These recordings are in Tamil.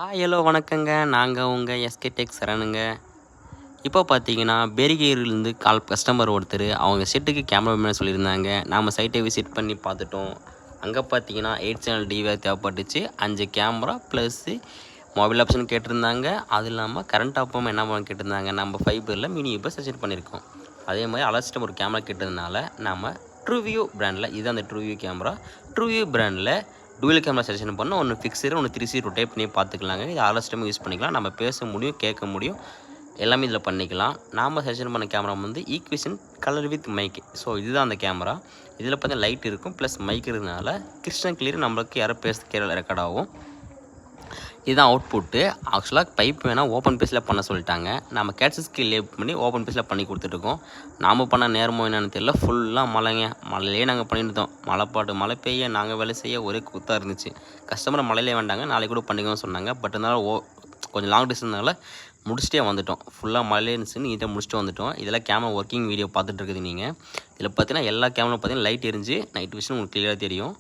ஹலோ வணக்கங்க. நாங்கள் உங்கள் எஸ்கே டெக் சரணுங்க. இப்போ பார்த்தீங்கன்னா, பேரிகேரியிலேருந்து கஸ்டமர் ஒருத்தர் அவங்க செட்டுக்கு கேமராமேன் சொல்லியிருந்தாங்க. நாம் சைட்டை விசிட் பண்ணி பார்த்துட்டோம். அங்கே பார்த்தீங்கன்னா 8 சேனல் டிவிஆர் தேவைப்பட்டுச்சு. 5 கேமரா ப்ளஸ்ஸு மொபைல் ஆப்ஷன் கேட்டிருந்தாங்க. அது இல்லாமல் கரண்ட் ஆப்பும் என்ன பண்ண கேட்டிருந்தாங்க. நம்ம ஃபைபரில் மினி யூபர் சஜெக்ட் பண்ணியிருக்கோம். அதே மாதிரி அலர்ஸ்டம் ஒரு கேமரா கேட்டதுனால நம்ம ட்ரூவியூ பிராண்டில் இது அந்த ட்ரூவியூ கேமரா. ட்ரூவியூ பிராண்டில் டூயல் கேமரா செலெக்ஷன் பண்ணால் ஒன்று ஃபிக்ஸடு ஒன்று 3C ரொட்டேட் பண்ணி பார்த்துக்கலாங்க. இது அலர்ஸ்டமும் யூஸ் பண்ணிக்கலாம். நம்ம பேச முடியும், கேட்க முடியும், எல்லாமே இதில் பண்ணிக்கலாம். நாம் செலெக்ஷன் பண்ண கேமரா வந்து ஈக்விஷன் கலர் வித் மைக். ஸோ இதுதான் அந்த கேமரா. இதில் பார்த்தீங்கன்னா லைட் இருக்கும் ப்ளஸ் மைக் இருக்கிறதுனால கிறிஸ்டன் கிளியர் நம்மளுக்கு யாரோ பேச ரெக்கார்ட் ஆகும். இதுதான் அவுட்புட்டு. ஆக்சுவலாக பைப் வேணால் ஓப்பன் பேஸில் பண்ண சொல்லிட்டாங்க. நம்ம கேட்சஸ்க்கு லேப் பண்ணி ஓப்பன் பேஸில் பண்ணி கொடுத்துட்ருக்கோம். நாம் பண்ண நேரமோ என்னென்னு தெரியல, ஃபுல்லாக மழைங்க. மழையிலே நாங்கள் பண்ணியிருந்தோம். மழை பெய்ய நாங்கள் வேலை செய்ய ஒரே கூத்தாக இருந்துச்சு. கஸ்டமரை மழையிலே வேண்டாங்க, நாளைக்கு கூட பண்ணிக்கோன்னு சொன்னாங்க. பட் இருந்தாலும் கொஞ்சம் லாங் டிஸ்டன்ஸ்னால முடிச்சுட்டே வந்துவிட்டோம். ஃபுல்லாக மழையிலே இருந்துச்சுன்னு நீட்டாக முடிச்சுட்டு வந்துவிட்டோம். இதெல்லாம் கேமரா ஒர்க்கிங் வீடியோ பார்த்துட்டு இருக்குது நீங்கள். இதில் பார்த்தீங்கன்னா எல்லா கேமரா பார்த்தீங்கன்னா லைட் எரிஞ்சு நைட் விஷயம் உங்களுக்கு கிளியராக தெரியும்.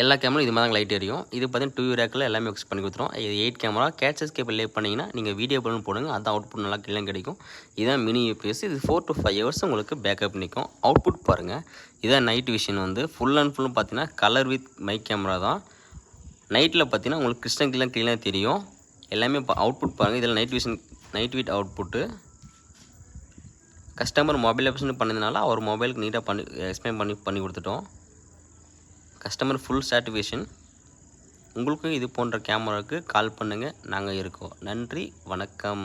எல்லா கேமரா இது மாதிரி தான் லைட் எரியும். இது பார்த்தீங்கன்னா 2 ரேக்கில் எல்லாமே ஃபிக்ஸ் பண்ணி கொடுத்துரும். இது 8 கேமரா கேட்சஸ் கேபிள் லே பண்ணிங்கன்னா நீங்கள் வீடியோ பண்ணு போடுங்க, அதுதான் அவுட்புட் நல்லா கிளியராக கிடைக்கும். இதுதான் மினி யூபிஎஸ். இது 4 to 5 ஹவர்ஸ் உங்களுக்கு பேக்கப் நிற்கும். அவுட்புட் பாருங்கள். இதான் நைட் விஷன் வந்து ஃபுல் அண்ட் ஃபுல்லும் பார்த்தீங்கன்னா கலர் வித் மைக் கேமரா தான். நைட்டில் பார்த்தீங்கன்னா உங்களுக்கு கிறிஸ்டன் கிளியராக தெரியும். எல்லாமே அவுட்புட் பாருங்கள். இதில் night with output. Customer mobile option பண்ணதுனால அவர் மொபைலுக்கு நீட்டாக எக்ஸ்பிளைன் பண்ணி கொடுத்துட்டோம். Customer full satisfaction. உங்களுக்கும் இது போன்ற கேமராவுக்கு கால் பண்ணுங்கள், நாங்கள் இருக்கோம். நன்றி, வணக்கம்.